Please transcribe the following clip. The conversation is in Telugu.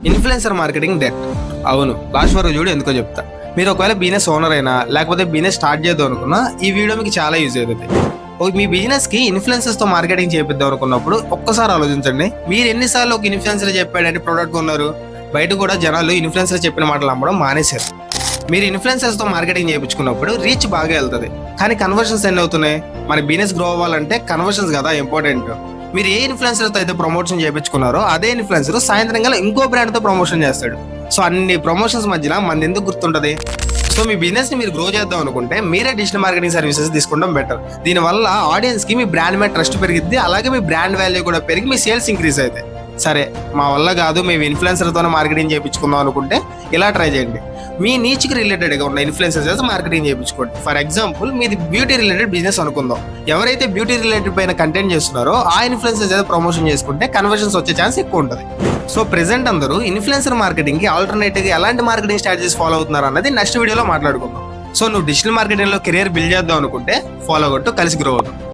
Influencer marketing debt. అవును, లాస్ట్ వరకు చూడు ఎందుకో చెప్తా. మీరు ఒకవేళ బిజినెస్ ఓనర్ అయినా లేకపోతే బిజినెస్ స్టార్ట్ చేద్దాం అనుకున్నా ఈ వీడియో మీకు చాలా యూజ్ అవుతుంది. మీ బిజినెస్ కి ఇన్ఫ్లుయెన్సర్స్ తో మార్కెటింగ్ చేపిద్దాం అనుకున్నప్పుడు ఒక్కసారి ఆలోచించండి. మీరు ఎన్నిసార్లు ఒక ఇన్ఫ్లుయెన్సర్ చెప్పాడంటే ప్రోడక్ట్ కొన్నారు? బయట కూడా జనాలు ఇన్ఫ్లుయెన్సర్ చెప్పిన మాటలు నమ్మడం మానేశారు. మీరు ఇన్ఫ్లుయెన్సర్స్ తో మార్కెటింగ్ చేయించుకున్నప్పుడు రీచ్ బాగా వెళ్తుంది, కానీ కన్వర్షన్స్ ఎన్ని అవుతున్నాయి? మన బిజినెస్ గ్రో అవ్వాలంటే కన్వర్షన్స్ కదా ఇంపార్టెంట్. మీరు ఏ ఇన్ఫ్లుయెన్సర్ తో అయితే ప్రమోషన్ చేయించుకున్నారో అదే ఇన్ఫ్లుయెన్సర్ సాయంత్రం గల ఇంకో బ్రాండ్ తో ప్రమోషన్ చేస్తాడు. సో అన్ని ప్రమోషన్స్ మధ్యలో మన ఎందుకు గుర్తుంటది? సో మీ బిజినెస్ ని మీరు గ్రో చేద్దాం అనుకుంటే మీరే డిజిటల్ మార్కెటింగ్ సర్వీసెస్ తీసుకోవడం బెటర్. దీనివల్ల ఆడియన్స్ కి మీ బ్రాండ్ మీద ట్రస్ట్ పెరిగిద్ది, అలాగే మీ బ్రాండ్ వాల్యూ కూడా పెరిగి మీ సేల్స్ ఇంక్రీజ్ అవుతాయి. సరే, మా వల్ల కాదు, మేము ఇన్ఫ్లుయెన్సర్ తోనే మార్కెటింగ్ చేయించుకుందాం అనుకుంటే ఇలా ట్రై చేయండి. మీ నీచ్కి రిలేటెడ్ గా ఉన్న ఇన్ఫ్లుయెన్సర్స్ మార్కెటింగ్ చేయించుకోండి. ఫర్ ఎగ్జాంపుల్, మీది బ్యూటీ రిలేటెడ్ బిజినెస్ అనుకుందాం. ఎవరైతే బ్యూటీ రిలేటెడ్ పైన కంటెంట్ చేస్తున్నారో ఆ ఇన్ఫ్లుయెన్సర్స్ ఏదో ప్రమోషన్ చేసుకుంటే కన్వర్షన్స్ వచ్చే ఛాన్స్ ఎక్కువ ఉంటుంది. సో ప్రెసెంట్ అందరూ ఇన్ఫ్లుయెన్సర్ మార్కెటింగ్ కి ఆల్టర్నేటివ్ గా ఎలాంటి మార్కెటింగ్ స్ట్రాటజీస్ ఫాలో అవుతున్నారు అన్నది నెక్స్ట్ వీడియోలో మాట్లాడుకుందాం. సో నువ్వు డిజిటల్ మార్కెటింగ్ లో కెరీర్ బిల్డ్ చేద్దాం అనుకుంటే ఫాలో కొట్టు, కలిసి గ్రో అవుతాం.